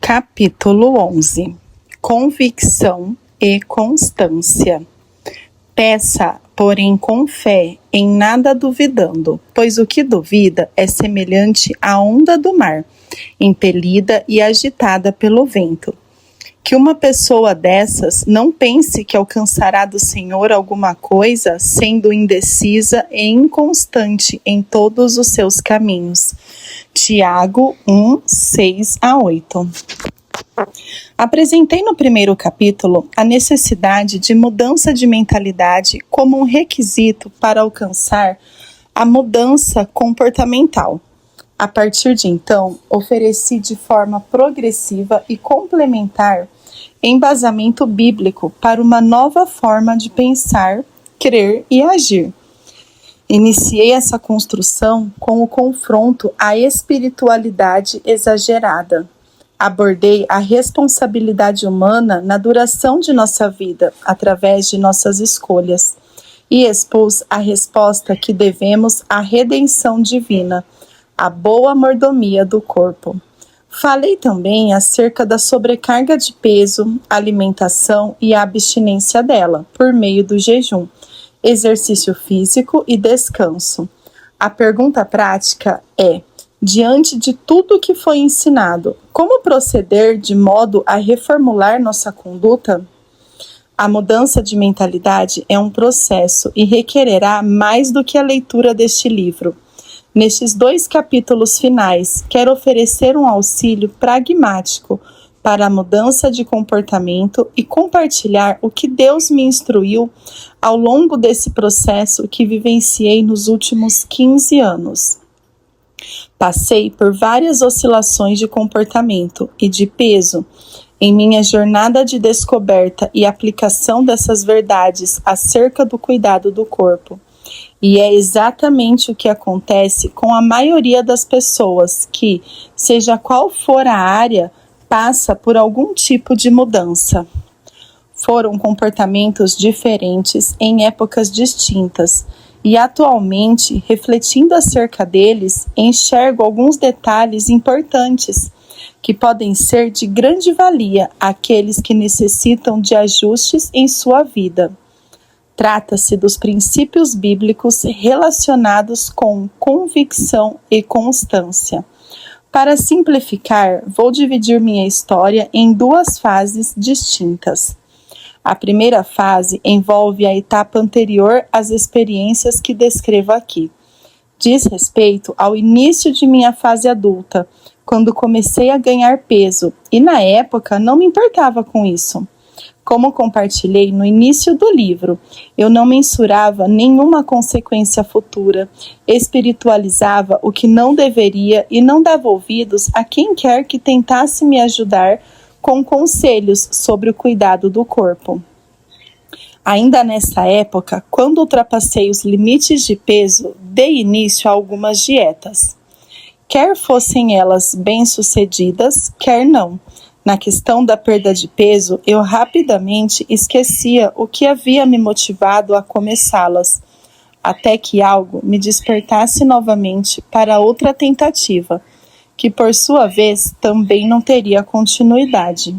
Capítulo 11. Convicção e constância. Peça, porém, com fé, em nada duvidando, pois o que duvida é semelhante à onda do mar, impelida e agitada pelo vento. Que uma pessoa dessas não pense que alcançará do Senhor alguma coisa, sendo indecisa e inconstante em todos os seus caminhos. Tiago 1, 6-8. Apresentei no primeiro capítulo a necessidade de mudança de mentalidade como um requisito para alcançar a mudança comportamental. A partir de então, ofereci de forma progressiva e complementar embasamento bíblico para uma nova forma de pensar, crer e agir. Iniciei essa construção com o confronto à espiritualidade exagerada. Abordei a responsabilidade humana na duração de nossa vida, através de nossas escolhas, e expus a resposta que devemos à redenção divina, a boa mordomia do corpo. Falei também acerca da sobrecarga de peso, alimentação e a abstinência dela, por meio do jejum, exercício físico e descanso. A pergunta prática é: diante de tudo que foi ensinado, como proceder de modo a reformular nossa conduta? A mudança de mentalidade é um processo e requererá mais do que a leitura deste livro. Nestes 2 capítulos finais, quero oferecer um auxílio pragmático para a mudança de comportamento e compartilhar o que Deus me instruiu ao longo desse processo que vivenciei nos últimos 15 anos. Passei por várias oscilações de comportamento e de peso em minha jornada de descoberta e aplicação dessas verdades acerca do cuidado do corpo. E é exatamente o que acontece com a maioria das pessoas que, seja qual for a área, passa por algum tipo de mudança. Foram comportamentos diferentes em épocas distintas e atualmente, refletindo acerca deles, enxergo alguns detalhes importantes que podem ser de grande valia àqueles que necessitam de ajustes em sua vida. Trata-se dos princípios bíblicos relacionados com convicção e constância. Para simplificar, vou dividir minha história em 2 fases distintas. A primeira fase envolve a etapa anterior às experiências que descrevo aqui. Diz respeito ao início de minha fase adulta, quando comecei a ganhar peso, e na época não me importava com isso. Como compartilhei no início do livro, eu não mensurava nenhuma consequência futura, espiritualizava o que não deveria e não dava ouvidos a quem quer que tentasse me ajudar com conselhos sobre o cuidado do corpo. Ainda nessa época, quando ultrapassei os limites de peso, dei início a algumas dietas. Quer fossem elas bem-sucedidas, quer não. Na questão da perda de peso, eu rapidamente esquecia o que havia me motivado a começá-las, até que algo me despertasse novamente para outra tentativa, que por sua vez também não teria continuidade.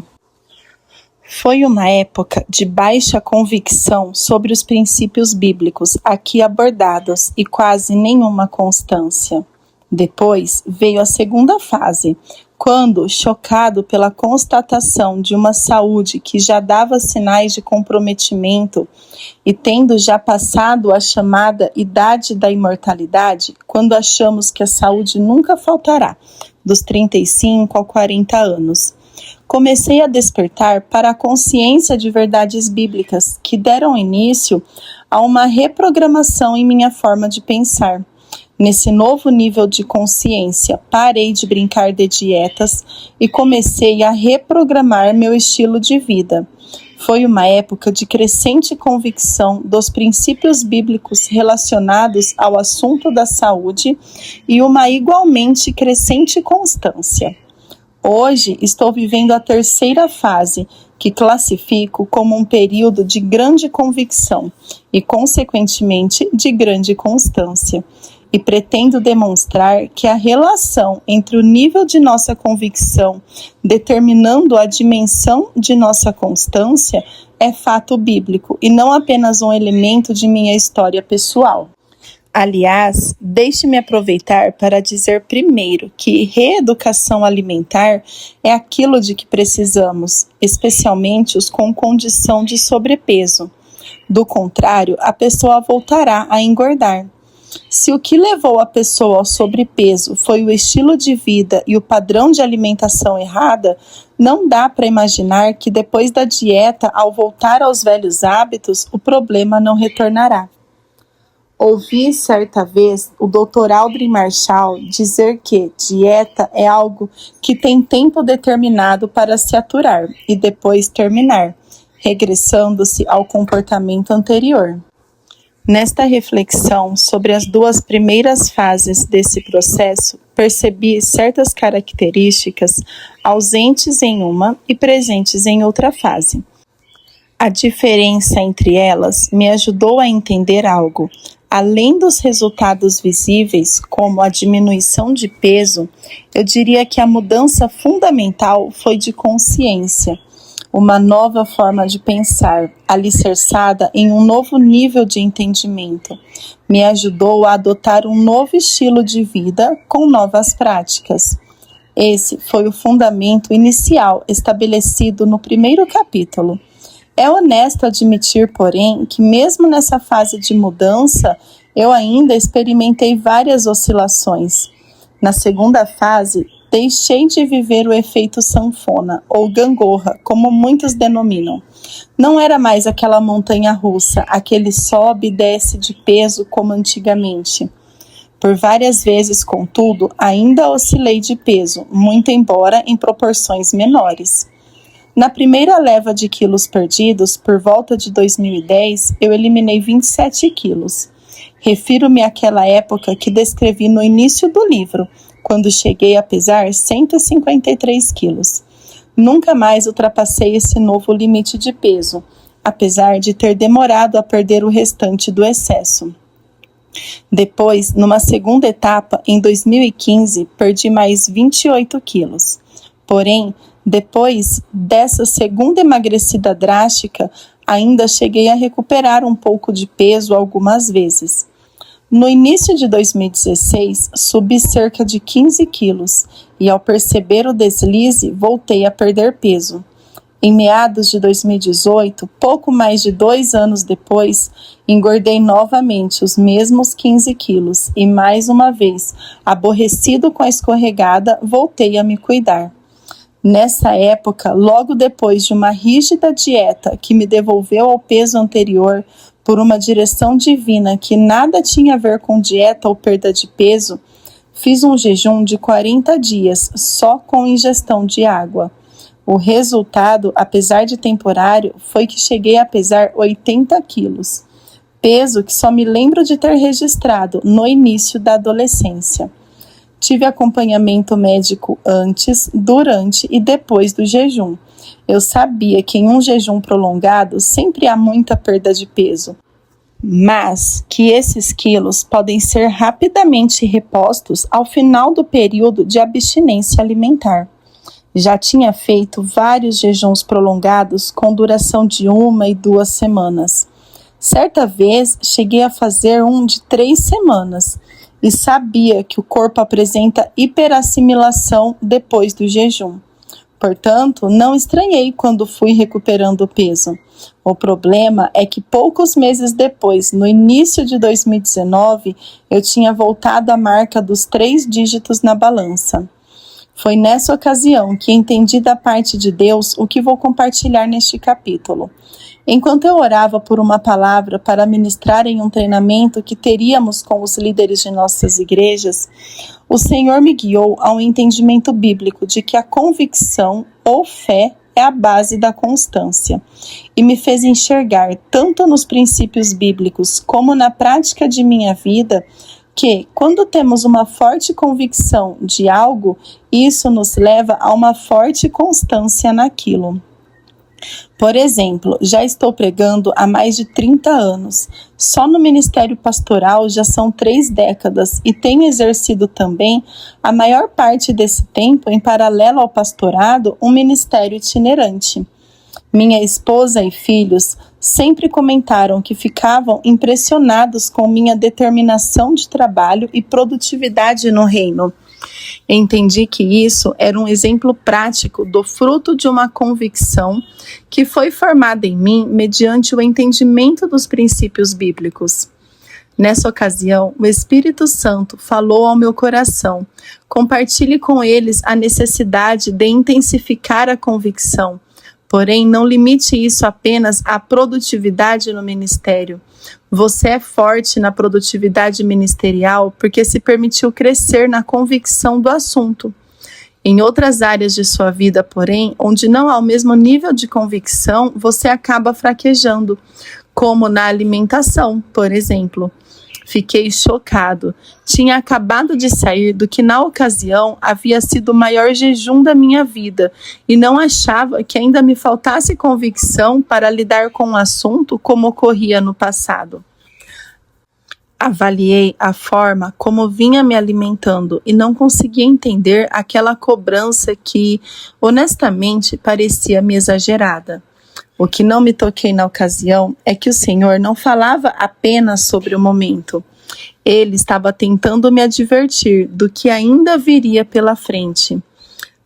Foi uma época de baixa convicção sobre os princípios bíblicos aqui abordados e quase nenhuma constância. Depois veio a segunda fase, quando, chocado pela constatação de uma saúde que já dava sinais de comprometimento e tendo já passado a chamada idade da imortalidade, quando achamos que a saúde nunca faltará, dos 35 a 40 anos, comecei a despertar para a consciência de verdades bíblicas que deram início a uma reprogramação em minha forma de pensar. Nesse novo nível de consciência, parei de brincar de dietas e comecei a reprogramar meu estilo de vida. Foi uma época de crescente convicção dos princípios bíblicos relacionados ao assunto da saúde e uma igualmente crescente constância. Hoje estou vivendo a terceira fase, que classifico como um período de grande convicção e, consequentemente, de grande constância. e pretendo demonstrar que a relação entre o nível de nossa convicção determinando a dimensão de nossa constância é fato bíblico e não apenas um elemento de minha história pessoal. Aliás, deixe-me aproveitar para dizer primeiro que reeducação alimentar é aquilo de que precisamos, especialmente os com condição de sobrepeso. Do contrário, a pessoa voltará a engordar. Se o que levou a pessoa ao sobrepeso foi o estilo de vida e o padrão de alimentação errada, não dá para imaginar que depois da dieta, ao voltar aos velhos hábitos, o problema não retornará. Ouvi certa vez o Dr. Aldrin Marshall dizer que dieta é algo que tem tempo determinado para se aturar e depois terminar, regressando-se ao comportamento anterior. Nesta reflexão sobre as duas primeiras fases desse processo, percebi certas características ausentes em uma e presentes em outra fase. A diferença entre elas me ajudou a entender algo. Além dos resultados visíveis, como a diminuição de peso, eu diria que a mudança fundamental foi de consciência. Uma nova forma de pensar, alicerçada em um novo nível de entendimento, me ajudou a adotar um novo estilo de vida com novas práticas. Esse foi o fundamento inicial estabelecido no primeiro capítulo. É honesto admitir, porém, que mesmo nessa fase de mudança, eu ainda experimentei várias oscilações. Na segunda fase, deixei de viver o efeito sanfona, ou gangorra, como muitos denominam. Não era mais aquela montanha-russa, aquele sobe e desce de peso como antigamente. Por várias vezes, contudo, ainda oscilei de peso, muito embora em proporções menores. Na primeira leva de quilos perdidos, por volta de 2010, eu eliminei 27 quilos. Refiro-me àquela época que descrevi no início do livro, quando cheguei a pesar 153 quilos. Nunca mais ultrapassei esse novo limite de peso, apesar de ter demorado a perder o restante do excesso. Depois, numa segunda etapa, em 2015, perdi mais 28 quilos. Porém, depois dessa segunda emagrecida drástica, ainda cheguei a recuperar um pouco de peso algumas vezes. No início de 2016, subi cerca de 15 quilos e, ao perceber o deslize, voltei a perder peso. Em meados de 2018, pouco mais de 2 anos depois, engordei novamente os mesmos 15 quilos e, mais uma vez, aborrecido com a escorregada, voltei a me cuidar. Nessa época, logo depois de uma rígida dieta que me devolveu ao peso anterior por uma direção divina que nada tinha a ver com dieta ou perda de peso, fiz um jejum de 40 dias só com ingestão de água. O resultado, apesar de temporário, foi que cheguei a pesar 80 quilos, peso que só me lembro de ter registrado no início da adolescência. Tive acompanhamento médico antes, durante e depois do jejum. Eu sabia que em um jejum prolongado sempre há muita perda de peso, mas que esses quilos podem ser rapidamente repostos ao final do período de abstinência alimentar. Já tinha feito vários jejuns prolongados com duração de 1 e 2 semanas. Certa vez cheguei a fazer um de 3 semanas, e sabia que o corpo apresenta hiperassimilação depois do jejum. Portanto, não estranhei quando fui recuperando o peso. O problema é que poucos meses depois, no início de 2019, eu tinha voltado à marca dos 3 dígitos na balança. Foi nessa ocasião que entendi da parte de Deus o que vou compartilhar neste capítulo. Enquanto eu orava por uma palavra para ministrar em um treinamento que teríamos com os líderes de nossas igrejas, o Senhor me guiou a um entendimento bíblico de que a convicção ou fé é a base da constância e me fez enxergar, tanto nos princípios bíblicos como na prática de minha vida, que quando temos uma forte convicção de algo, isso nos leva a uma forte constância naquilo. Por exemplo, já estou pregando há mais de 30 anos. Só no ministério pastoral já são 3 décadas e tenho exercido também a maior parte desse tempo, em paralelo ao pastorado, um ministério itinerante. Minha esposa e filhos sempre comentaram que ficavam impressionados com minha determinação de trabalho e produtividade no reino. Entendi que isso era um exemplo prático do fruto de uma convicção que foi formada em mim mediante o entendimento dos princípios bíblicos. Nessa ocasião, o Espírito Santo falou ao meu coração: compartilhe com eles a necessidade de intensificar a convicção. Porém, não limite isso apenas à produtividade no ministério. Você é forte na produtividade ministerial porque se permitiu crescer na convicção do assunto. Em outras áreas de sua vida, porém, onde não há o mesmo nível de convicção, você acaba fraquejando, como na alimentação, por exemplo. Fiquei chocado. Tinha acabado de sair do que na ocasião havia sido o maior jejum da minha vida e não achava que ainda me faltasse convicção para lidar com o assunto como ocorria no passado. Avaliei a forma como vinha me alimentando e não conseguia entender aquela cobrança que, honestamente, parecia me exagerada. O que não me toquei na ocasião é que o Senhor não falava apenas sobre o momento. Ele estava tentando me advertir do que ainda viria pela frente.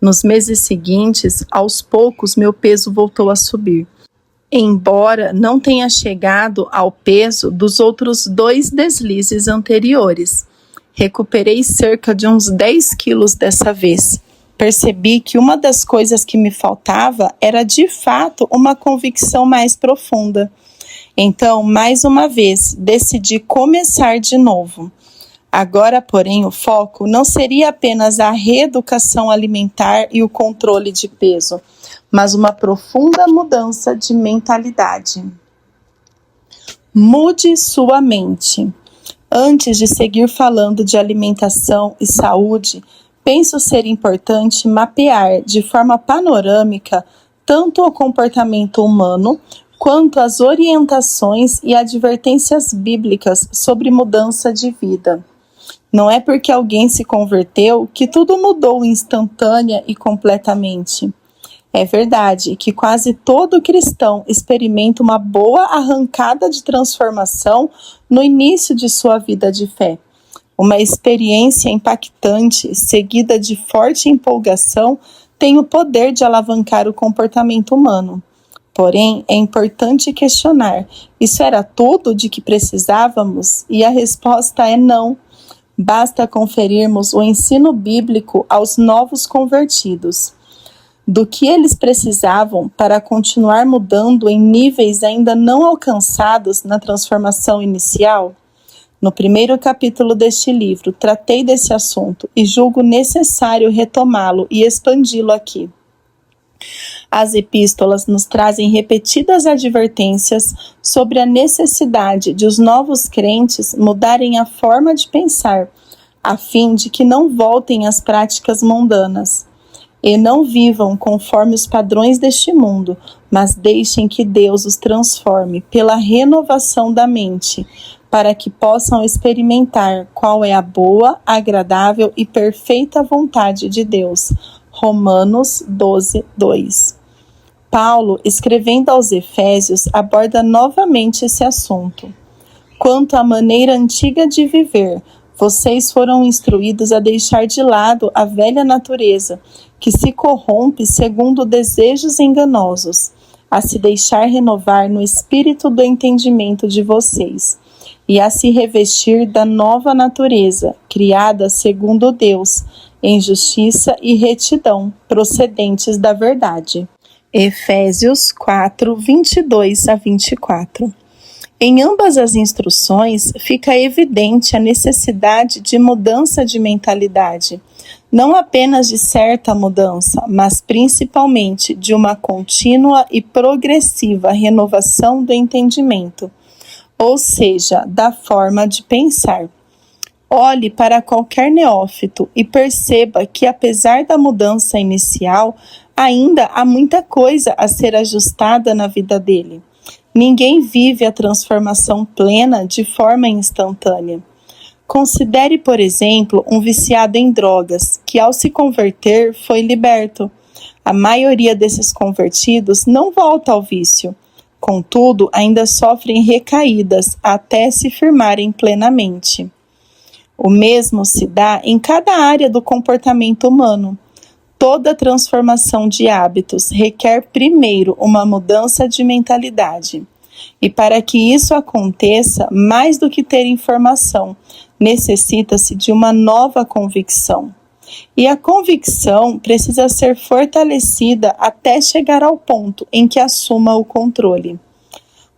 Nos meses seguintes, aos poucos, meu peso voltou a subir. Embora não tenha chegado ao peso dos outros 2 deslizes anteriores, recuperei cerca de uns 10 quilos dessa vez. Percebi que uma das coisas que me faltava era, de fato, uma convicção mais profunda. Então, mais uma vez, decidi começar de novo. Agora, porém, o foco não seria apenas a reeducação alimentar e o controle de peso, mas uma profunda mudança de mentalidade. Mude sua mente. Antes de seguir falando de alimentação e saúde, penso ser importante mapear de forma panorâmica tanto o comportamento humano quanto as orientações e advertências bíblicas sobre mudança de vida. Não é porque alguém se converteu que tudo mudou instantânea e completamente. É verdade que quase todo cristão experimenta uma boa arrancada de transformação no início de sua vida de fé. Uma experiência impactante, seguida de forte empolgação, tem o poder de alavancar o comportamento humano. Porém, é importante questionar: isso era tudo de que precisávamos? E a resposta é não. Basta conferirmos o ensino bíblico aos novos convertidos. Do que eles precisavam para continuar mudando em níveis ainda não alcançados na transformação inicial? No primeiro capítulo deste livro, tratei desse assunto e julgo necessário retomá-lo e expandi-lo aqui. As epístolas nos trazem repetidas advertências sobre a necessidade de os novos crentes mudarem a forma de pensar, a fim de que não voltem às práticas mundanas. E não vivam conforme os padrões deste mundo, mas deixem que Deus os transforme pela renovação da mente, para que possam experimentar qual é a boa, agradável e perfeita vontade de Deus. Romanos 12, 2. Paulo, escrevendo aos Efésios, aborda novamente esse assunto. Quanto à maneira antiga de viver, vocês foram instruídos a deixar de lado a velha natureza, que se corrompe segundo desejos enganosos, a se deixar renovar no espírito do entendimento de vocês, e a se revestir da nova natureza, criada segundo Deus, em justiça e retidão, procedentes da verdade. Efésios 4, 22 a 24. Em ambas as instruções, fica evidente a necessidade de mudança de mentalidade, não apenas de certa mudança, mas principalmente de uma contínua e progressiva renovação do entendimento, ou seja, da forma de pensar. Olhe para qualquer neófito e perceba que, apesar da mudança inicial, ainda há muita coisa a ser ajustada na vida dele. Ninguém vive a transformação plena de forma instantânea. Considere, por exemplo, um viciado em drogas, que ao se converter foi liberto. A maioria desses convertidos não volta ao vício. Contudo, ainda sofrem recaídas até se firmarem plenamente. O mesmo se dá em cada área do comportamento humano. Toda transformação de hábitos requer primeiro uma mudança de mentalidade. E para que isso aconteça, mais do que ter informação, necessita-se de uma nova convicção. E a convicção precisa ser fortalecida até chegar ao ponto em que assuma o controle.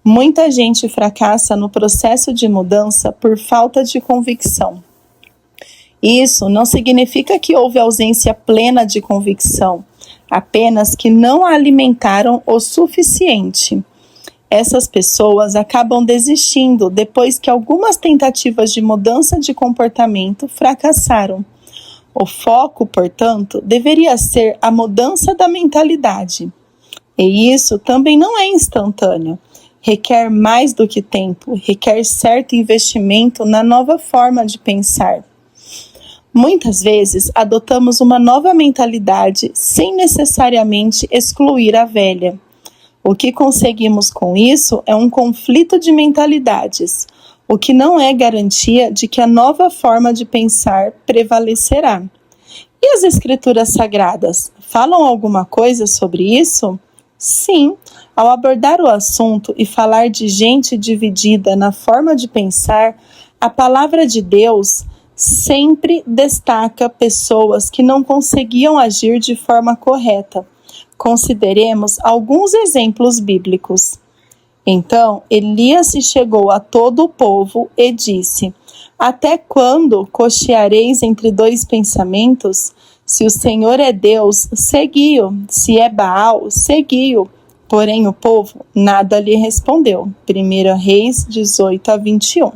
Muita gente fracassa no processo de mudança por falta de convicção. Isso não significa que houve ausência plena de convicção, apenas que não a alimentaram o suficiente. Essas pessoas acabam desistindo depois que algumas tentativas de mudança de comportamento fracassaram. O foco, portanto, deveria ser a mudança da mentalidade. E isso também não é instantâneo. Requer mais do que tempo, requer certo investimento na nova forma de pensar. Muitas vezes adotamos uma nova mentalidade sem necessariamente excluir a velha. O que conseguimos com isso é um conflito de mentalidades, o que não é garantia de que a nova forma de pensar prevalecerá. E as Escrituras Sagradas falam alguma coisa sobre isso? Sim, ao abordar o assunto e falar de gente dividida na forma de pensar, a palavra de Deus sempre destaca pessoas que não conseguiam agir de forma correta. Consideremos alguns exemplos bíblicos. Então, Elias se chegou a todo o povo e disse: Até quando cocheareis entre dois pensamentos? Se o Senhor é Deus, segui-o. Se é Baal, segui-o. Porém, o povo nada lhe respondeu. 1 Reis 18-21.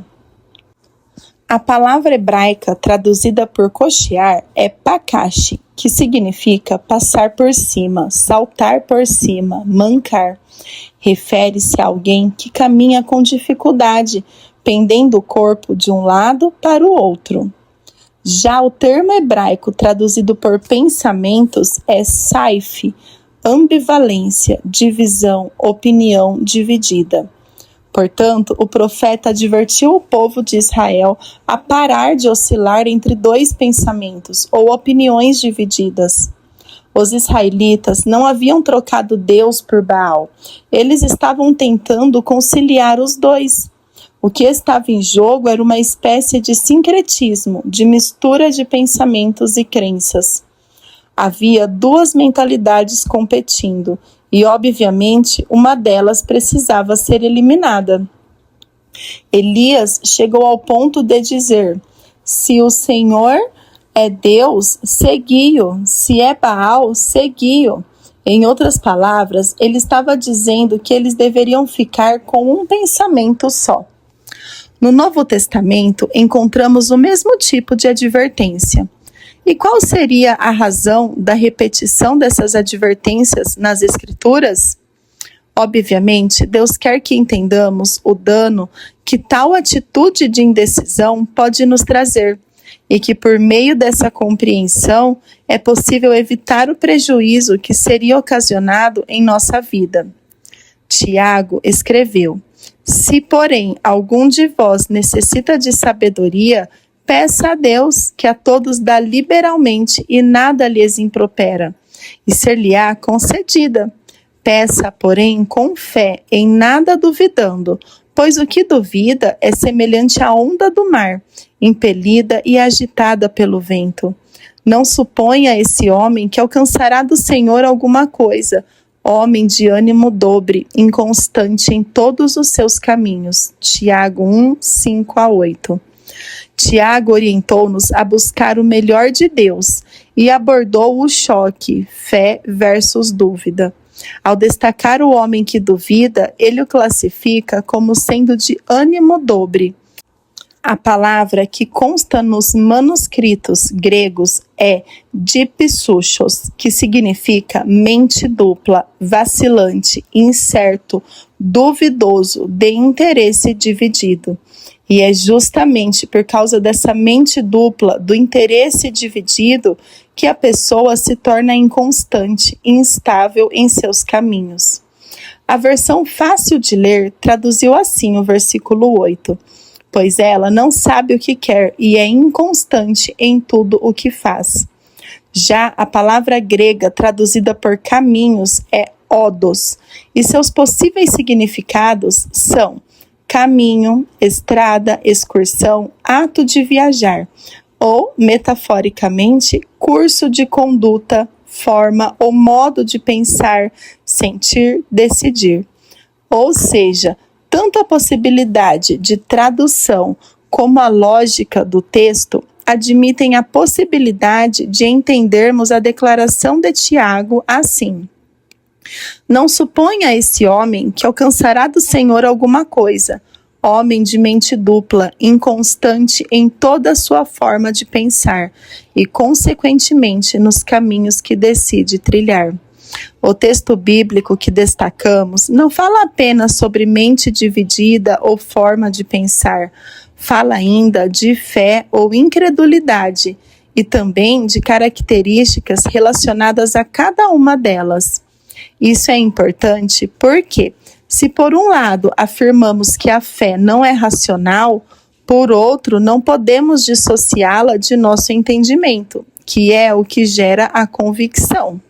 A palavra hebraica traduzida por cochear é pakashi, que significa passar por cima, saltar por cima, mancar. Refere-se a alguém que caminha com dificuldade, pendendo o corpo de um lado para o outro. Já o termo hebraico traduzido por pensamentos é saif, ambivalência, divisão, opinião dividida. Portanto, o profeta advertiu o povo de Israel a parar de oscilar entre dois pensamentos ou opiniões divididas. Os israelitas não haviam trocado Deus por Baal. Eles estavam tentando conciliar os dois. O que estava em jogo era uma espécie de sincretismo, de mistura de pensamentos e crenças. Havia duas mentalidades competindo, e, obviamente, uma delas precisava ser eliminada. Elias chegou ao ponto de dizer: se o Senhor é Deus, segui-o. Se é Baal, segui-o. Em outras palavras, ele estava dizendo que eles deveriam ficar com um pensamento só. No Novo Testamento, encontramos o mesmo tipo de advertência. E qual seria a razão da repetição dessas advertências nas Escrituras? Obviamente, Deus quer que entendamos o dano que tal atitude de indecisão pode nos trazer, e que por meio dessa compreensão é possível evitar o prejuízo que seria ocasionado em nossa vida. Tiago escreveu: Se, porém, algum de vós necessita de sabedoria, peça a Deus, que a todos dá liberalmente e nada lhes impropera, e ser-lhe-á concedida. Peça, porém, com fé, em nada duvidando, pois o que duvida é semelhante à onda do mar, impelida e agitada pelo vento. Não suponha esse homem que alcançará do Senhor alguma coisa, homem de ânimo dobre, inconstante em todos os seus caminhos. Tiago 1, 5-8. Tiago orientou-nos a buscar o melhor de Deus e abordou o choque, fé versus dúvida. Ao destacar o homem que duvida, ele o classifica como sendo de ânimo dobre. A palavra que consta nos manuscritos gregos é dipsuchos, que significa mente dupla, vacilante, incerto, duvidoso, de interesse dividido. E é justamente por causa dessa mente dupla, do interesse dividido, que a pessoa se torna inconstante e instável em seus caminhos. A versão fácil de ler traduziu assim o versículo 8. Pois ela não sabe o que quer e é inconstante em tudo o que faz. Já a palavra grega traduzida por caminhos é odos, e seus possíveis significados são caminho, estrada, excursão, ato de viajar, ou, metaforicamente, curso de conduta, forma ou modo de pensar, sentir, decidir. Ou seja, tanto a possibilidade de tradução como a lógica do texto admitem a possibilidade de entendermos a declaração de Tiago assim: não suponha esse homem que alcançará do Senhor alguma coisa, homem de mente dupla, inconstante em toda a sua forma de pensar e, consequentemente, nos caminhos que decide trilhar. O texto bíblico que destacamos não fala apenas sobre mente dividida ou forma de pensar, fala ainda de fé ou incredulidade e também de características relacionadas a cada uma delas. Isso é importante porque, se por um lado afirmamos que a fé não é racional, por outro não podemos dissociá-la de nosso entendimento, que é o que gera a convicção.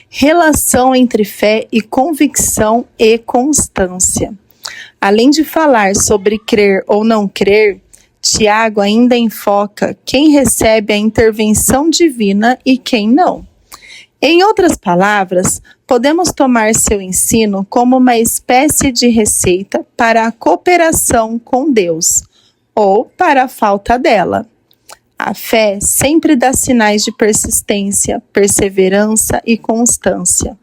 Relação entre fé e convicção e constância. Além de falar sobre crer ou não crer, Tiago ainda enfoca quem recebe a intervenção divina e quem não. Em outras palavras, podemos tomar seu ensino como uma espécie de receita para a cooperação com Deus, ou para a falta dela. A fé sempre dá sinais de persistência, perseverança e constância.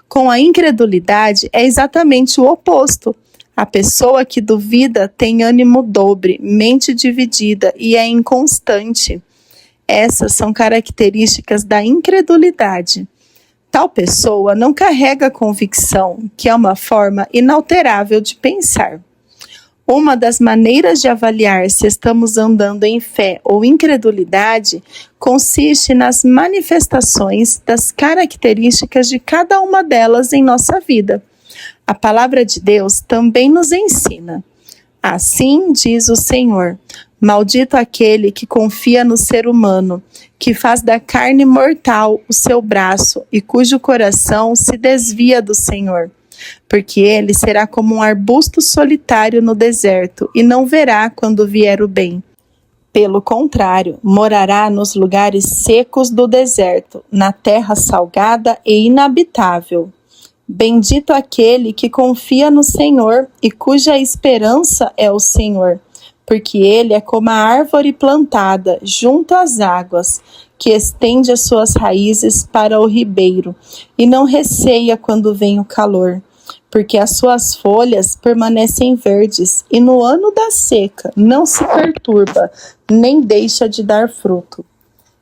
Com a incredulidade é exatamente o oposto. A pessoa que duvida tem ânimo dobre, mente dividida e é inconstante. Essas são características da incredulidade. Tal pessoa não carrega convicção, que é uma forma inalterável de pensar. Uma das maneiras de avaliar se estamos andando em fé ou incredulidade consiste nas manifestações das características de cada uma delas em nossa vida. A palavra de Deus também nos ensina. Assim diz o Senhor: maldito aquele que confia no ser humano, que faz da carne mortal o seu braço e cujo coração se desvia do Senhor. Porque ele será como um arbusto solitário no deserto e não verá quando vier o bem. Pelo contrário, morará nos lugares secos do deserto, na terra salgada e inabitável. Bendito aquele que confia no Senhor e cuja esperança é o Senhor, porque ele é como a árvore plantada junto às águas, que estende as suas raízes para o ribeiro e não receia quando vem o calor, porque as suas folhas permanecem verdes e no ano da seca não se perturba, nem deixa de dar fruto.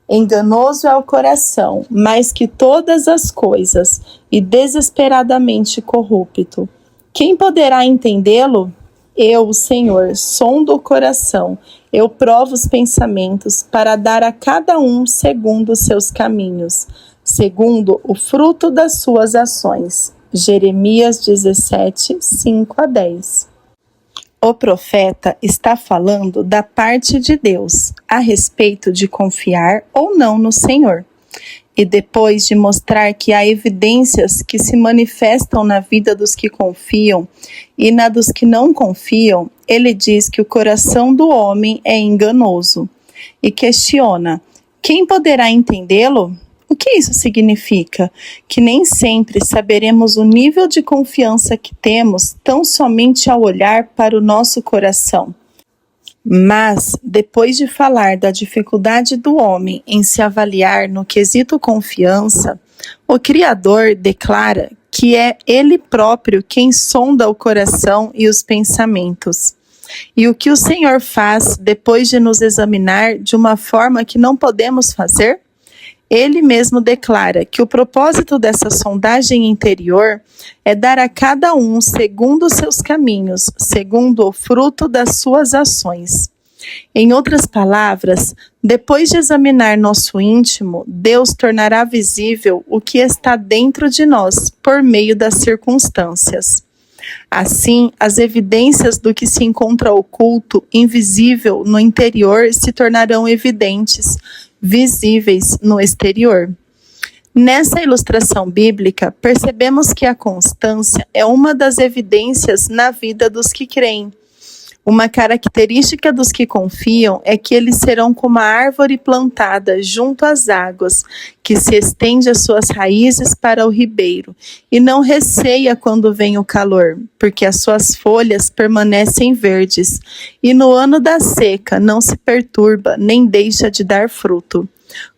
Enganoso é o coração, mais que todas as coisas, e desesperadamente corrupto. Quem poderá entendê-lo? Eu, o Senhor, sondo o coração, eu provo os pensamentos, para dar a cada um segundo os seus caminhos, segundo o fruto das suas ações. Jeremias 17, 5-10. O profeta está falando da parte de Deus, a respeito de confiar ou não no Senhor. E depois de mostrar que há evidências que se manifestam na vida dos que confiam e na dos que não confiam, ele diz que o coração do homem é enganoso e questiona: quem poderá entendê-lo? O que isso significa? Que nem sempre saberemos o nível de confiança que temos tão somente ao olhar para o nosso coração. Mas, depois de falar da dificuldade do homem em se avaliar no quesito confiança, o Criador declara que é Ele próprio quem sonda o coração e os pensamentos. E o que o Senhor faz depois de nos examinar de uma forma que não podemos fazer? Ele mesmo declara que o propósito dessa sondagem interior é dar a cada um segundo os seus caminhos, segundo o fruto das suas ações. Em outras palavras, depois de examinar nosso íntimo, Deus tornará visível o que está dentro de nós por meio das circunstâncias. Assim, as evidências do que se encontra oculto, invisível no interior, se tornarão evidentes, visíveis no exterior. Nessa ilustração bíblica, percebemos que a constância é uma das evidências na vida dos que creem. Uma característica dos que confiam é que eles serão como a árvore plantada junto às águas, que se estende as suas raízes para o ribeiro, e não receia quando vem o calor, porque as suas folhas permanecem verdes, e no ano da seca não se perturba, nem deixa de dar fruto.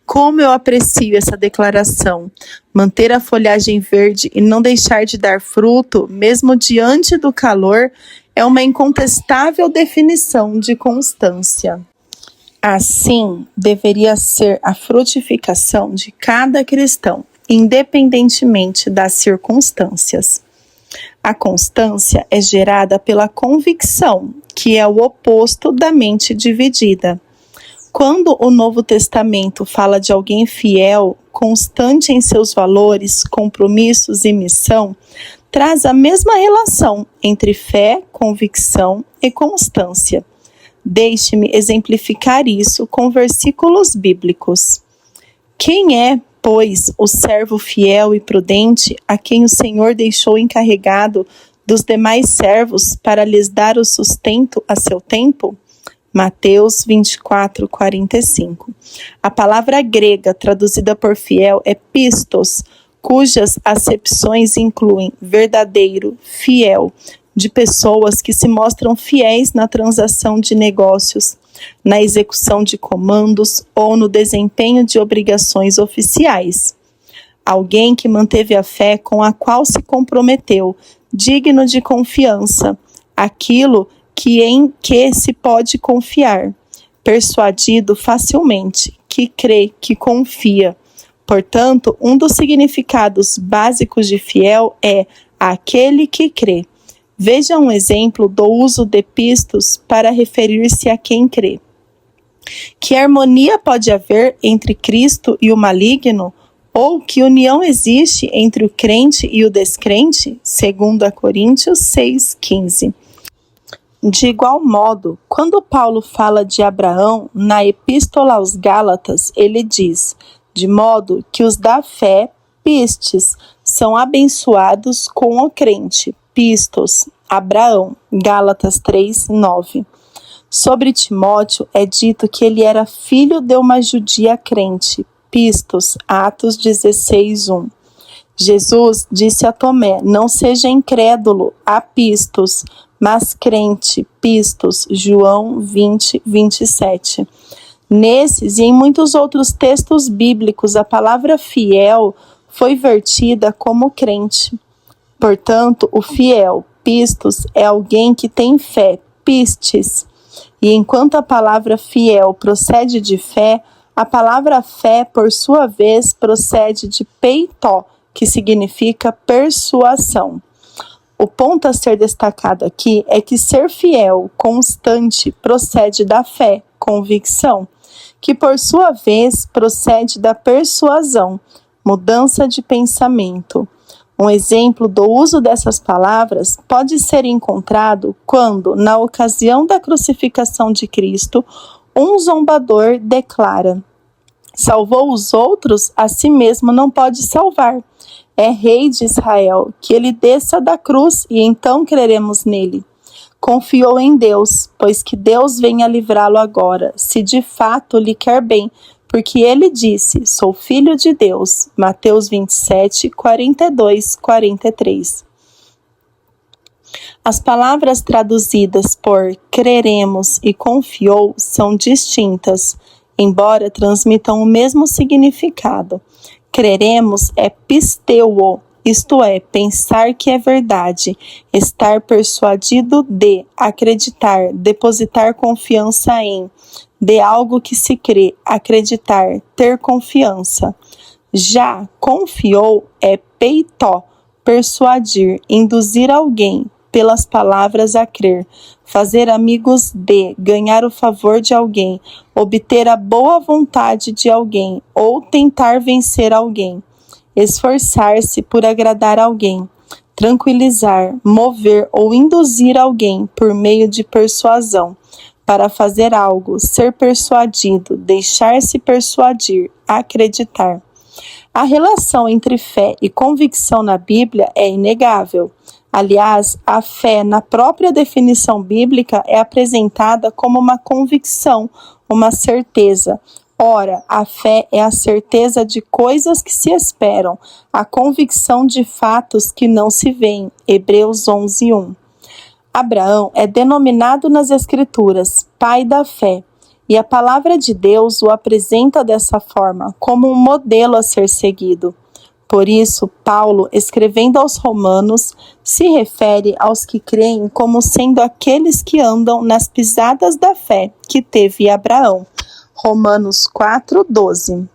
Como eu aprecio essa declaração! Manter a folhagem verde e não deixar de dar fruto, mesmo diante do calor, é uma incontestável definição de constância. Assim, deveria ser a frutificação de cada cristão, independentemente das circunstâncias. A constância é gerada pela convicção, que é o oposto da mente dividida. Quando o Novo Testamento fala de alguém fiel, constante em seus valores, compromissos e missão, traz a mesma relação entre fé, convicção e constância. Deixe-me exemplificar isso com versículos bíblicos. Quem é, pois, o servo fiel e prudente a quem o Senhor deixou encarregado dos demais servos para lhes dar o sustento a seu tempo? Mateus 24, 45. A palavra grega traduzida por fiel é pistos, cujas acepções incluem verdadeiro, fiel, de pessoas que se mostram fiéis na transação de negócios, na execução de comandos ou no desempenho de obrigações oficiais. Alguém que manteve a fé com a qual se comprometeu, digno de confiança, aquilo em que se pode confiar, persuadido facilmente, que crê, que confia. Portanto, um dos significados básicos de fiel é aquele que crê. Veja um exemplo do uso de pistos para referir-se a quem crê. Que harmonia pode haver entre Cristo e o maligno? Ou que união existe entre o crente e o descrente? Segundo a Coríntios 6,15. De igual modo, quando Paulo fala de Abraão na Epístola aos Gálatas, ele diz: de modo que os da fé, pistes, são abençoados com o crente, pistos, Abraão, Gálatas 3:9. Sobre Timóteo é dito que ele era filho de uma judia crente, pistos, Atos 16:1. Jesus disse a Tomé: não seja incrédulo, pistos, mas crente, pistos, João 20:27. Nesses e em muitos outros textos bíblicos, a palavra fiel foi vertida como crente. Portanto, o fiel, pistos, é alguém que tem fé, pistes. E enquanto a palavra fiel procede de fé, a palavra fé, por sua vez, procede de peitó, que significa persuasão. O ponto a ser destacado aqui é que ser fiel, constante, procede da fé, convicção, que por sua vez procede da persuasão, mudança de pensamento. Um exemplo do uso dessas palavras pode ser encontrado quando, na ocasião da crucificação de Cristo, um zombador declara: salvou os outros, a si mesmo não pode salvar. É rei de Israel, que ele desça da cruz e então creremos nele. Confiou em Deus, pois que Deus venha livrá-lo agora, se de fato lhe quer bem, porque ele disse: sou filho de Deus. Mateus 27, 42, 43. As palavras traduzidas por creremos e confiou são distintas, embora transmitam o mesmo significado. Creremos é pisteuo, isto é, pensar que é verdade, estar persuadido de, acreditar, depositar confiança em, de algo que se crê, acreditar, ter confiança. Já confiou é peitó, persuadir, induzir alguém, pelas palavras a crer, fazer amigos de, ganhar o favor de alguém, obter a boa vontade de alguém ou tentar vencer alguém, esforçar-se por agradar alguém, tranquilizar, mover ou induzir alguém por meio de persuasão, para fazer algo, ser persuadido, deixar-se persuadir, acreditar. A relação entre fé e convicção na Bíblia é inegável. Aliás, a fé, na própria definição bíblica, é apresentada como uma convicção, uma certeza. Ora, a fé é a certeza de coisas que se esperam, a convicção de fatos que não se veem. Hebreus 11:1. Abraão é denominado nas Escrituras pai da fé, e a palavra de Deus o apresenta dessa forma, como um modelo a ser seguido. Por isso, Paulo, escrevendo aos Romanos, se refere aos que creem como sendo aqueles que andam nas pisadas da fé que teve Abraão. Romanos 4:12.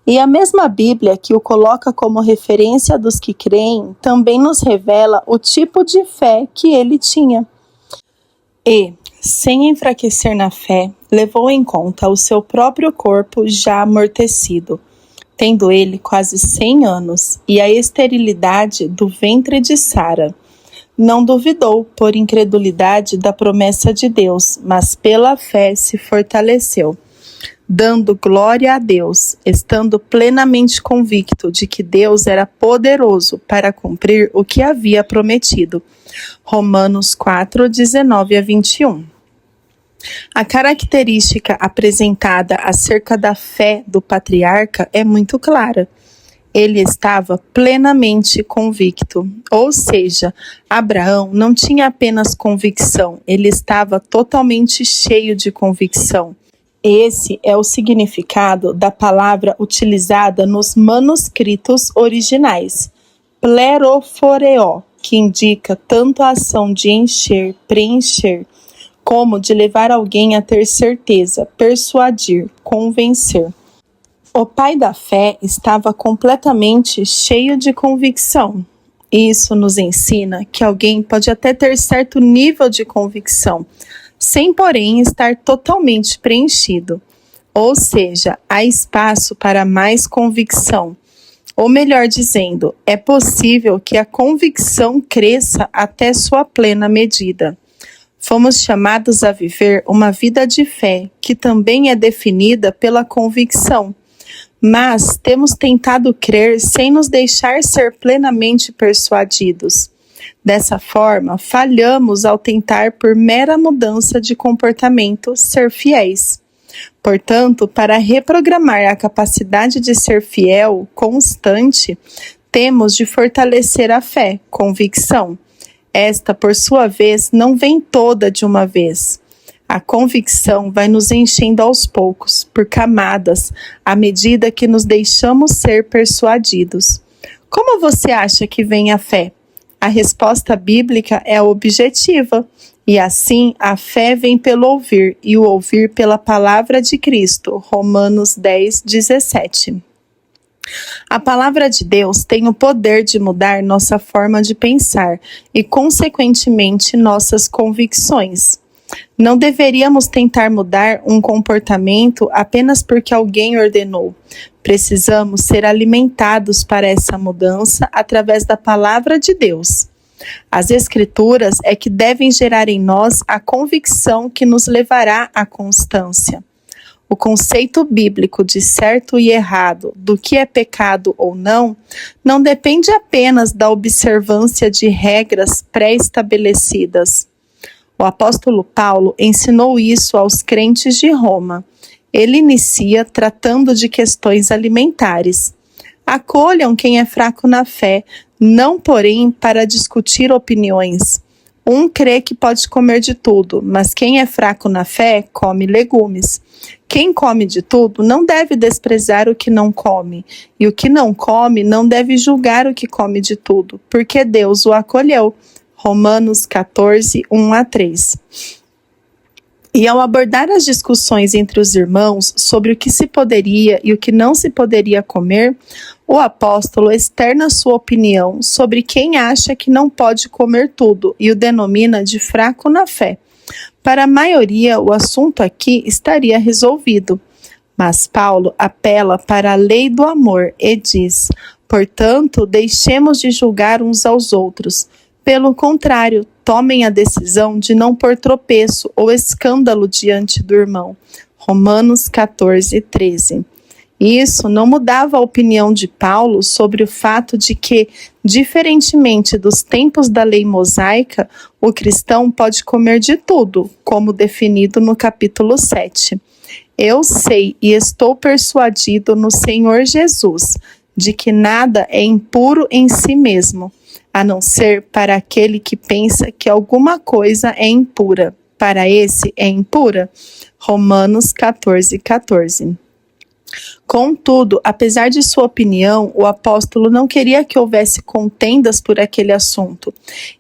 E a mesma Bíblia que o coloca como referência dos que creem, também nos revela o tipo de fé que ele tinha. E, sem enfraquecer na fé, levou em conta o seu próprio corpo já amortecido, tendo ele quase 100 anos, e a esterilidade do ventre de Sara. Não duvidou, por incredulidade, da promessa de Deus, mas pela fé se fortaleceu, dando glória a Deus, estando plenamente convicto de que Deus era poderoso para cumprir o que havia prometido. Romanos 4:19-21. A característica apresentada acerca da fé do patriarca é muito clara. Ele estava plenamente convicto, ou seja, Abraão não tinha apenas convicção, ele estava totalmente cheio de convicção. Esse é o significado da palavra utilizada nos manuscritos originais, plerophoreo, que indica tanto a ação de encher, preencher, como de levar alguém a ter certeza, persuadir, convencer. O pai da fé estava completamente cheio de convicção. Isso nos ensina que alguém pode até ter certo nível de convicção, sem porém estar totalmente preenchido. Ou seja, há espaço para mais convicção. Ou melhor dizendo, é possível que a convicção cresça até sua plena medida. Fomos chamados a viver uma vida de fé, que também é definida pela convicção. Mas temos tentado crer sem nos deixar ser plenamente persuadidos. Dessa forma, falhamos ao tentar, por mera mudança de comportamento, ser fiéis. Portanto, para reprogramar a capacidade de ser fiel, constante, temos de fortalecer a fé, convicção. Esta, por sua vez, não vem toda de uma vez. A convicção vai nos enchendo aos poucos, por camadas, à medida que nos deixamos ser persuadidos. Como você acha que vem a fé? A resposta bíblica é objetiva, e assim a fé vem pelo ouvir, e o ouvir pela palavra de Cristo. Romanos 10:17. A palavra de Deus tem o poder de mudar nossa forma de pensar e, consequentemente, nossas convicções. Não deveríamos tentar mudar um comportamento apenas porque alguém ordenou. Precisamos ser alimentados para essa mudança através da palavra de Deus. As Escrituras é que devem gerar em nós a convicção que nos levará à constância. O conceito bíblico de certo e errado, do que é pecado ou não, não depende apenas da observância de regras pré-estabelecidas. O apóstolo Paulo ensinou isso aos crentes de Roma. Ele inicia tratando de questões alimentares. Acolham quem é fraco na fé, não porém para discutir opiniões, Um crê que pode comer de tudo, mas quem é fraco na fé come legumes. Quem come de tudo não deve desprezar o que não come, e o que não come não deve julgar o que come de tudo, porque Deus o acolheu. Romanos 14, 1-3. E ao abordar as discussões entre os irmãos sobre o que se poderia e o que não se poderia comer, o apóstolo externa sua opinião sobre quem acha que não pode comer tudo e o denomina de fraco na fé. Para a maioria, o assunto aqui estaria resolvido. Mas Paulo apela para a lei do amor e diz: portanto, deixemos de julgar uns aos outros. Pelo contrário, tomem a decisão de não pôr tropeço ou escândalo diante do irmão. Romanos 14, 13. Isso não mudava a opinião de Paulo sobre o fato de que, diferentemente dos tempos da lei mosaica, o cristão pode comer de tudo, como definido no capítulo 7. Eu sei e estou persuadido no Senhor Jesus, de que nada é impuro em si mesmo, a não ser para aquele que pensa que alguma coisa é impura. Para esse é impura. Romanos 14, 14. Contudo, apesar de sua opinião, o apóstolo não queria que houvesse contendas por aquele assunto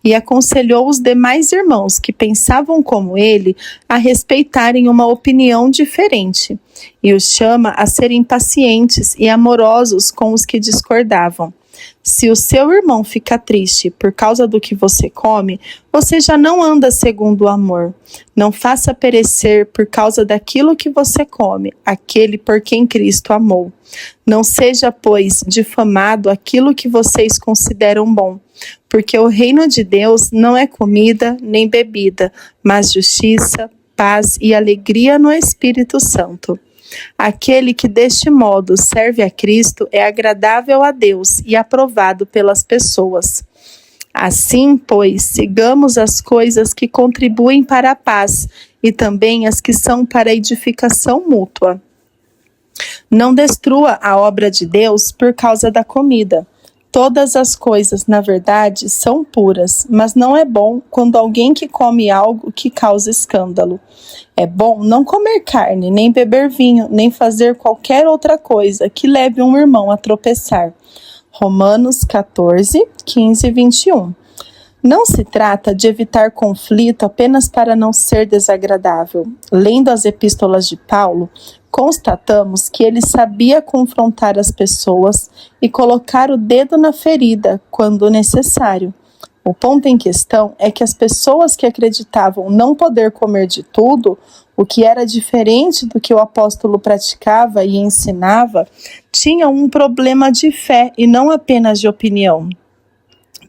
e aconselhou os demais irmãos que pensavam como ele a respeitarem uma opinião diferente e os chama a serem pacientes e amorosos com os que discordavam. Se o seu irmão fica triste por causa do que você come, você já não anda segundo o amor. Não faça perecer por causa daquilo que você come, aquele por quem Cristo amou. Não seja, pois, difamado aquilo que vocês consideram bom, porque o reino de Deus não é comida nem bebida, mas justiça, paz e alegria no Espírito Santo. Aquele que deste modo serve a Cristo é agradável a Deus e aprovado pelas pessoas. Assim, pois, sigamos as coisas que contribuem para a paz e também as que são para a edificação mútua. Não destrua a obra de Deus por causa da comida. Todas as coisas, na verdade, são puras, mas não é bom quando alguém que come algo que causa escândalo. É bom não comer carne, nem beber vinho, nem fazer qualquer outra coisa que leve um irmão a tropeçar. Romanos 14, 15 e 21. Não se trata de evitar conflito apenas para não ser desagradável. Lendo as epístolas de Paulo, constatamos que ele sabia confrontar as pessoas e colocar o dedo na ferida quando necessário. O ponto em questão é que as pessoas que acreditavam não poder comer de tudo, o que era diferente do que o apóstolo praticava e ensinava, tinham um problema de fé e não apenas de opinião.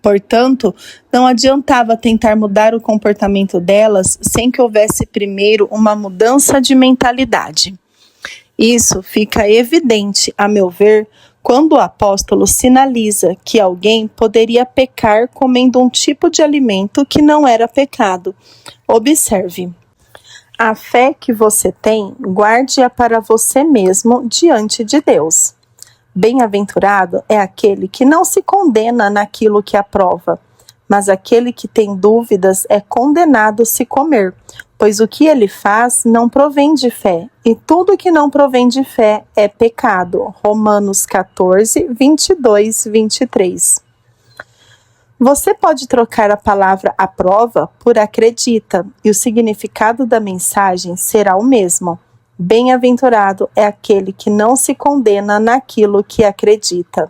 Portanto, não adiantava tentar mudar o comportamento delas sem que houvesse primeiro uma mudança de mentalidade. Isso fica evidente, a meu ver, quando o apóstolo sinaliza que alguém poderia pecar comendo um tipo de alimento que não era pecado. Observe: a fé que você tem, guarde-a para você mesmo diante de Deus. Bem-aventurado é aquele que não se condena naquilo que aprova, mas aquele que tem dúvidas é condenado se comer, pois o que ele faz não provém de fé, e tudo que não provém de fé é pecado. Romanos 14, 22, 23. Você pode trocar a palavra aprova por acredita, e o significado da mensagem será o mesmo. Bem-aventurado é aquele que não se condena naquilo que acredita.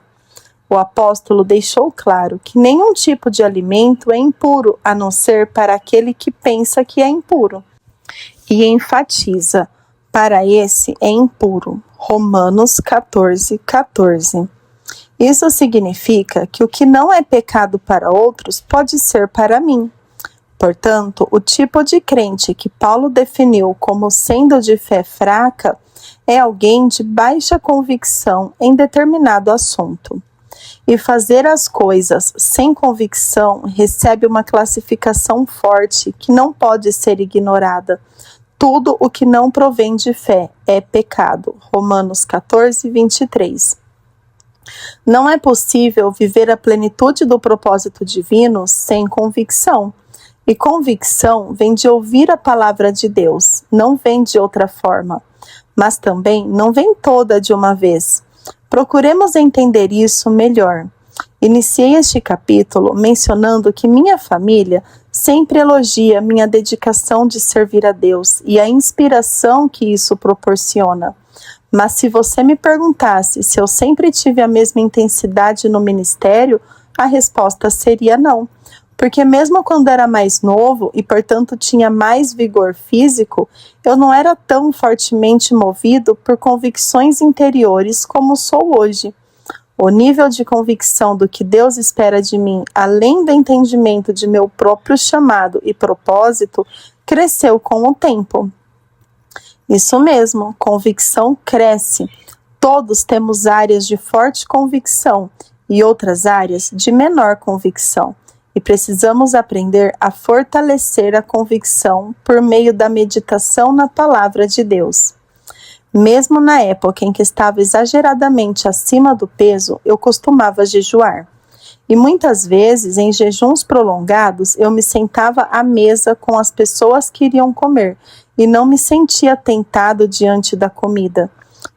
O apóstolo deixou claro que nenhum tipo de alimento é impuro, a não ser para aquele que pensa que é impuro. E enfatiza: para esse é impuro. Romanos 14, 14. Isso significa que o que não é pecado para outros pode ser para mim. Portanto, o tipo de crente que Paulo definiu como sendo de fé fraca é alguém de baixa convicção em determinado assunto. E fazer as coisas sem convicção recebe uma classificação forte que não pode ser ignorada. Tudo o que não provém de fé é pecado. Romanos 14, 23. Não é possível viver a plenitude do propósito divino sem convicção. E convicção vem de ouvir a palavra de Deus, não vem de outra forma. Mas também não vem toda de uma vez. Procuremos entender isso melhor. Iniciei este capítulo mencionando que minha família sempre elogia minha dedicação de servir a Deus e a inspiração que isso proporciona. Mas se você me perguntasse se eu sempre tive a mesma intensidade no ministério, a resposta seria não. Porque mesmo quando era mais novo e, portanto, tinha mais vigor físico, eu não era tão fortemente movido por convicções interiores como sou hoje. O nível de convicção do que Deus espera de mim, além do entendimento de meu próprio chamado e propósito, cresceu com o tempo. Isso mesmo, convicção cresce. Todos temos áreas de forte convicção e outras áreas de menor convicção. E precisamos aprender a fortalecer a convicção por meio da meditação na palavra de Deus. Mesmo na época em que estava exageradamente acima do peso, eu costumava jejuar. E muitas vezes, em jejuns prolongados, eu me sentava à mesa com as pessoas que iriam comer e não me sentia tentado diante da comida.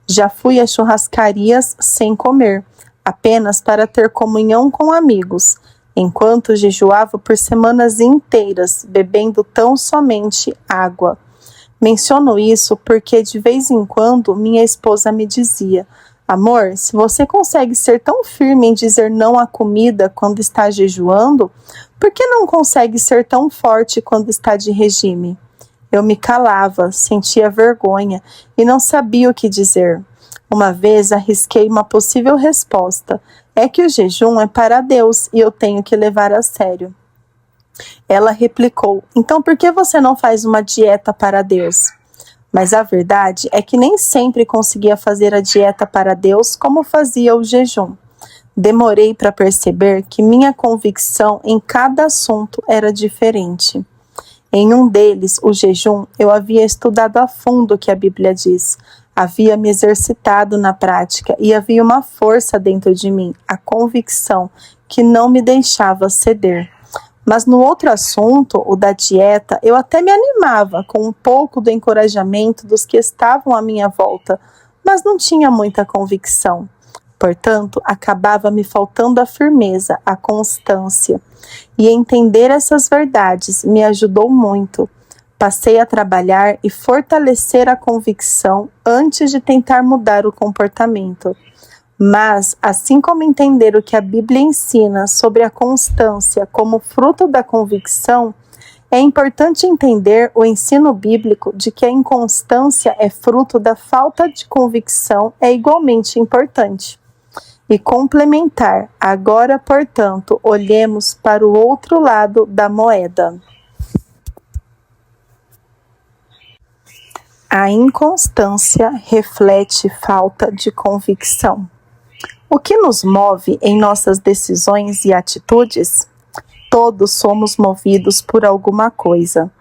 Já fui a churrascarias sem comer, apenas para ter comunhão com amigos, enquanto jejuava por semanas inteiras, bebendo tão somente água. Menciono isso porque de vez em quando minha esposa me dizia: amor, se você consegue ser tão firme em dizer não à comida quando está jejuando, por que não consegue ser tão forte quando está de regime? Eu me calava, sentia vergonha e não sabia o que dizer. Uma vez arrisquei uma possível resposta: é que o jejum é para Deus e eu tenho que levar a sério. Ela replicou: então por que você não faz uma dieta para Deus? Mas a verdade é que nem sempre conseguia fazer a dieta para Deus como fazia o jejum. Demorei para perceber que minha convicção em cada assunto era diferente. Em um deles, o jejum, eu havia estudado a fundo o que a Bíblia diz. Havia me exercitado na prática e havia uma força dentro de mim, a convicção, que não me deixava ceder. Mas no outro assunto, o da dieta, eu até me animava com um pouco do encorajamento dos que estavam à minha volta, mas não tinha muita convicção. Portanto, acabava me faltando a firmeza, a constância. E entender essas verdades me ajudou muito. Passei a trabalhar e fortalecer a convicção antes de tentar mudar o comportamento. Mas, assim como entender o que a Bíblia ensina sobre a constância como fruto da convicção, é importante entender o ensino bíblico de que a inconstância é fruto da falta de convicção é igualmente importante. E complementar, agora, portanto, olhemos para o outro lado da moeda. A inconstância reflete falta de convicção. O que nos move em nossas decisões e atitudes? Todos somos movidos por alguma coisa.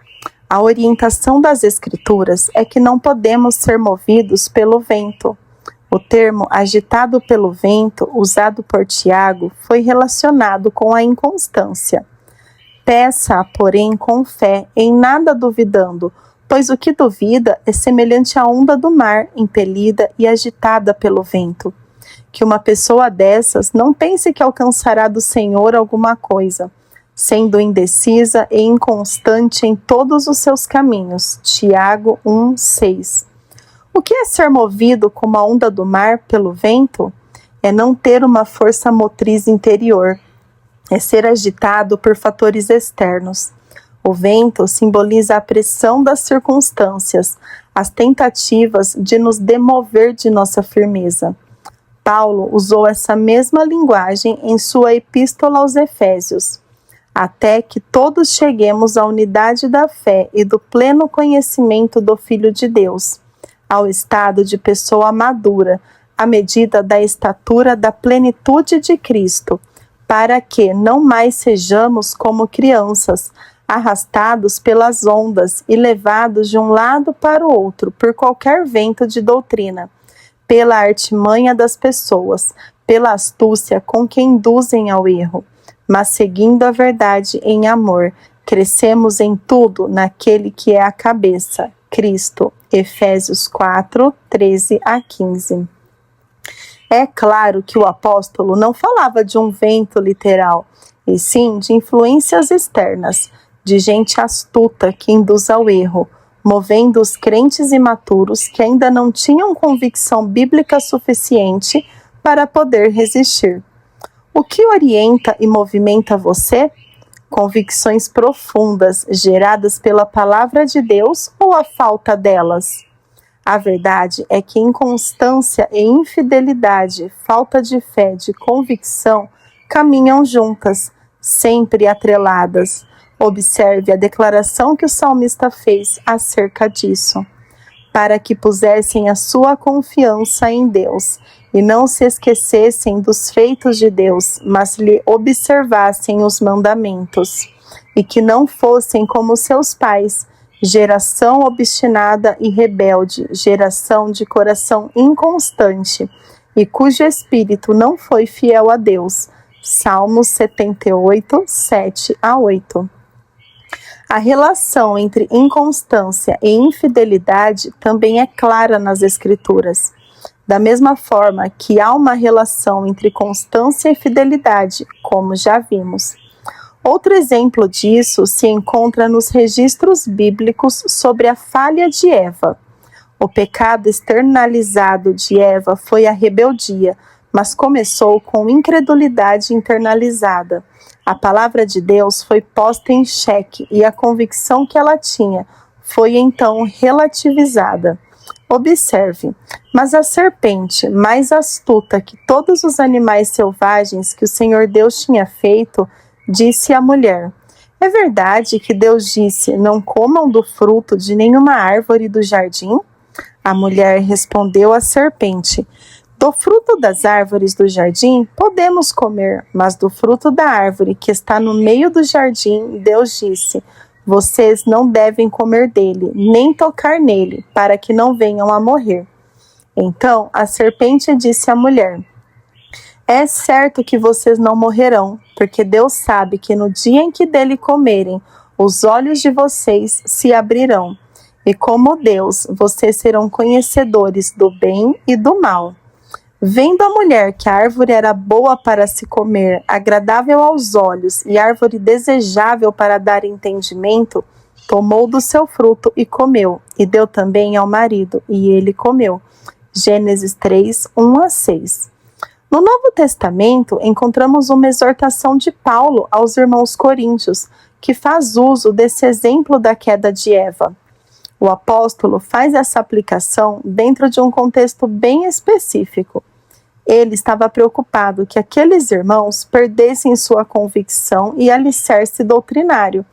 A orientação das Escrituras é que não podemos ser movidos pelo vento. O termo agitado pelo vento, usado por Tiago, foi relacionado com a inconstância. Peça, porém, com fé, em nada duvidando, pois o que duvida é semelhante à onda do mar, impelida e agitada pelo vento. Que uma pessoa dessas não pense que alcançará do Senhor alguma coisa, sendo indecisa e inconstante em todos os seus caminhos. Tiago 1:6. O que é ser movido como a onda do mar pelo vento? É não ter uma força motriz interior. É ser agitado por fatores externos. O vento simboliza a pressão das circunstâncias, as tentativas de nos demover de nossa firmeza. Paulo usou essa mesma linguagem em sua epístola aos Efésios. Até que todos cheguemos à unidade da fé e do pleno conhecimento do Filho de Deus, ao estado de pessoa madura, à medida da estatura da plenitude de Cristo, para que não mais sejamos como crianças, arrastados pelas ondas e levados de um lado para o outro por qualquer vento de doutrina, pela artimanha das pessoas, pela astúcia com que induzem ao erro, mas seguindo a verdade em amor, Crescemos em tudo naquele que é a cabeça, Cristo. Efésios 4, 13 a 15. É claro que o apóstolo não falava de um vento literal, e sim de influências externas, de gente astuta que induz ao erro, movendo os crentes imaturos que ainda não tinham convicção bíblica suficiente para poder resistir. O que orienta e movimenta você? Convicções profundas geradas pela palavra de Deus ou a falta delas? A verdade é que inconstância e infidelidade, falta de fé, de convicção, caminham juntas, sempre atreladas. Observe a declaração que o salmista fez acerca disso. Para que pusessem a sua confiança em Deus e não se esquecessem dos feitos de Deus, mas lhe observassem os mandamentos, e que não fossem como seus pais, geração obstinada e rebelde, geração de coração inconstante, e cujo espírito não foi fiel a Deus. Salmos 78, 7 a 8. A relação entre inconstância e infidelidade também é clara nas Escrituras. Da mesma forma que há uma relação entre constância e fidelidade, como já vimos. Outro exemplo disso se encontra nos registros bíblicos sobre a falha de Eva. O pecado externalizado de Eva foi a rebeldia, mas começou com incredulidade internalizada. A palavra de Deus foi posta em xeque e a convicção que ela tinha foi então relativizada. Observe, mas a serpente, mais astuta que todos os animais selvagens que o Senhor Deus tinha feito, disse à mulher: é verdade que Deus disse, não comam do fruto de nenhuma árvore do jardim? A mulher respondeu à serpente: do fruto das árvores do jardim podemos comer, mas do fruto da árvore que está no meio do jardim, Deus disse: vocês não devem comer dele, nem tocar nele, para que não venham a morrer. Então a serpente disse à mulher: é certo que vocês não morrerão, porque Deus sabe que no dia em que dele comerem, os olhos de vocês se abrirão, e como Deus, vocês serão conhecedores do bem e do mal. Vendo a mulher que a árvore era boa para se comer, agradável aos olhos e árvore desejável para dar entendimento, tomou do seu fruto e comeu, e deu também ao marido, e ele comeu. Gênesis 3, 1 a 6. No Novo Testamento, encontramos uma exortação de Paulo aos irmãos coríntios, que faz uso desse exemplo da queda de Eva. O apóstolo faz essa aplicação dentro de um contexto bem específico. Ele estava preocupado que aqueles irmãos perdessem sua convicção e alicerce doutrinário,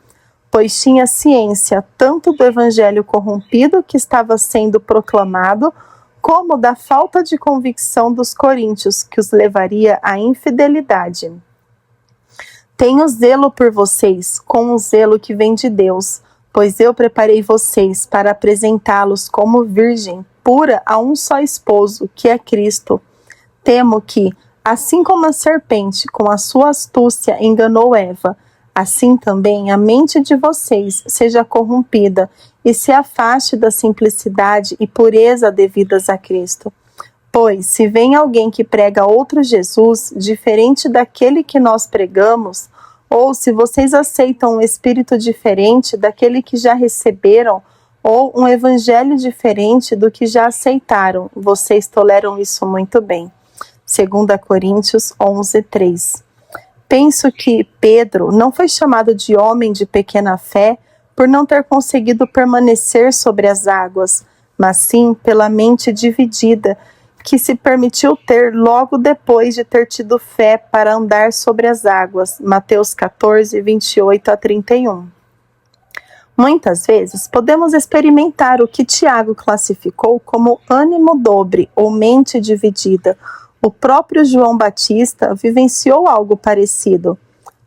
pois tinha ciência tanto do evangelho corrompido que estava sendo proclamado, como da falta de convicção dos coríntios, que os levaria à infidelidade. Tenho zelo por vocês, com um zelo que vem de Deus, pois eu preparei vocês para apresentá-los como virgem, pura a um só esposo, que é Cristo. Temo que, assim como a serpente com a sua astúcia enganou Eva, assim também a mente de vocês seja corrompida e se afaste da simplicidade e pureza devidas a Cristo. Pois, se vem alguém que prega outro Jesus, diferente daquele que nós pregamos, ou se vocês aceitam um espírito diferente daquele que já receberam, ou um evangelho diferente do que já aceitaram, vocês toleram isso muito bem. 2 Coríntios 11, 3. Penso que Pedro não foi chamado de homem de pequena fé por não ter conseguido permanecer sobre as águas, mas sim pela mente dividida que se permitiu ter logo depois de ter tido fé para andar sobre as águas. Mateus 14, 28 a 31. Muitas vezes podemos experimentar o que Tiago classificou como ânimo dobre ou mente dividida. O próprio João Batista vivenciou algo parecido.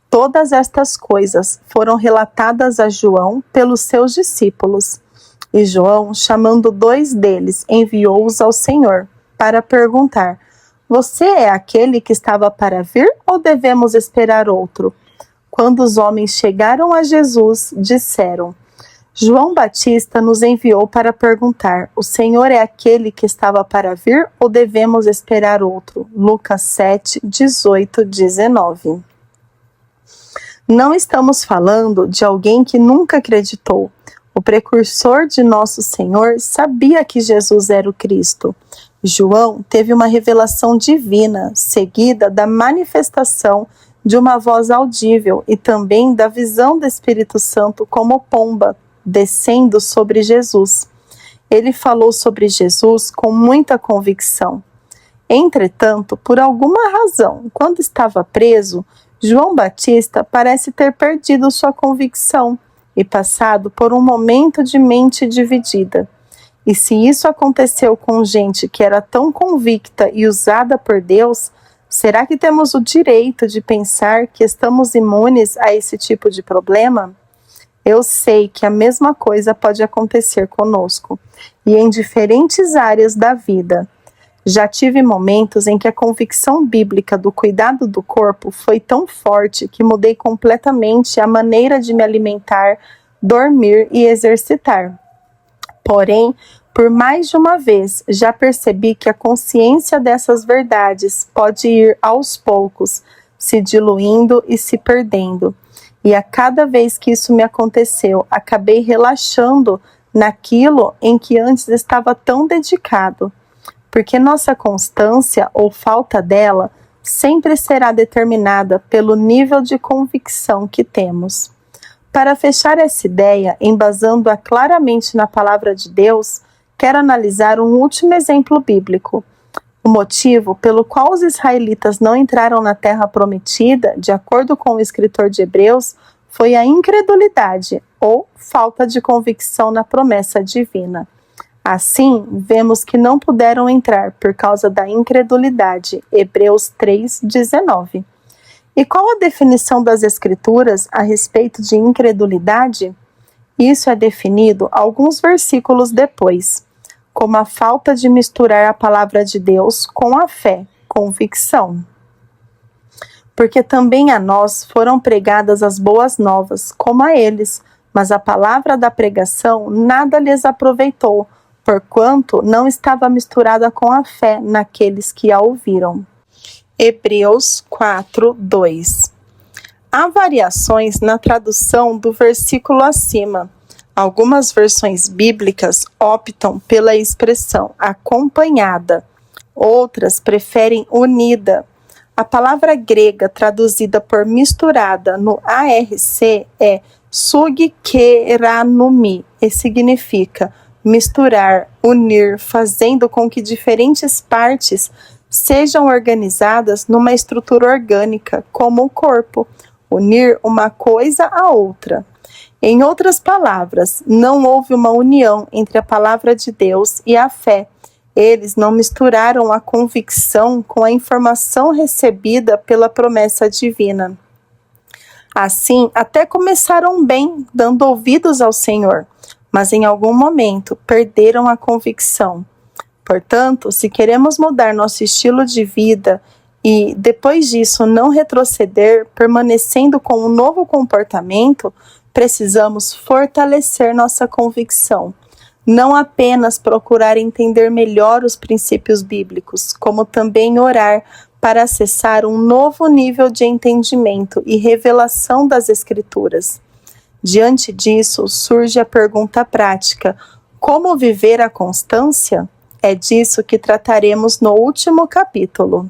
Todas estas coisas foram relatadas a João pelos seus discípulos. E João, chamando 2 deles, enviou-os ao Senhor para perguntar: você é aquele que estava para vir ou devemos esperar outro? Quando os homens chegaram a Jesus, disseram: João Batista nos enviou para perguntar: o Senhor é aquele que estava para vir ou devemos esperar outro? Lucas 7, 18, 19. Não estamos falando de alguém que nunca acreditou. O precursor de nosso Senhor sabia que Jesus era o Cristo. João teve uma revelação divina, seguida da manifestação de uma voz audível e também da visão do Espírito Santo como pomba, descendo sobre Jesus. Ele falou sobre Jesus com muita convicção. Entretanto, por alguma razão, quando estava preso, João Batista parece ter perdido sua convicção e passado por um momento de mente dividida. E se isso aconteceu com gente que era tão convicta e usada por Deus, será que temos o direito de pensar que estamos imunes a esse tipo de problema? Eu sei que a mesma coisa pode acontecer conosco, e em diferentes áreas da vida. Já tive momentos em que a convicção bíblica do cuidado do corpo foi tão forte que mudei completamente a maneira de me alimentar, dormir e exercitar. Porém, por mais de uma vez, já percebi que a consciência dessas verdades pode ir aos poucos, se diluindo e se perdendo. E a cada vez que isso me aconteceu, acabei relaxando naquilo em que antes estava tão dedicado. Porque nossa constância ou falta dela sempre será determinada pelo nível de convicção que temos. Para fechar essa ideia, embasando-a claramente na palavra de Deus, quero analisar um último exemplo bíblico. O motivo pelo qual os israelitas não entraram na terra prometida, de acordo com o escritor de Hebreus, foi a incredulidade ou falta de convicção na promessa divina. Assim, vemos que não puderam entrar por causa da incredulidade. Hebreus 3:19. E qual a definição das Escrituras a respeito de incredulidade? Isso é definido alguns versículos depois, como a falta de misturar a palavra de Deus com a fé, convicção. Porque também a nós foram pregadas as boas novas, como a eles, mas a palavra da pregação nada lhes aproveitou, porquanto não estava misturada com a fé naqueles que a ouviram. Hebreus 4:2. Há variações na tradução do versículo acima. Algumas versões bíblicas optam pela expressão acompanhada, outras preferem unida. A palavra grega traduzida por misturada no ARC é sugkeranumi e significa misturar, unir, fazendo com que diferentes partes sejam organizadas numa estrutura orgânica, como o corpo, unir uma coisa à outra. Em outras palavras, não houve uma união entre a palavra de Deus e a fé. Eles não misturaram a convicção com a informação recebida pela promessa divina. Assim, até começaram bem, dando ouvidos ao Senhor, mas em algum momento perderam a convicção. Portanto, se queremos mudar nosso estilo de vida e, depois disso, não retroceder, permanecendo com um novo comportamento, precisamos fortalecer nossa convicção. Não apenas procurar entender melhor os princípios bíblicos, como também orar para acessar um novo nível de entendimento e revelação das Escrituras. Diante disso, surge a pergunta prática: como viver a constância? É disso que trataremos no último capítulo.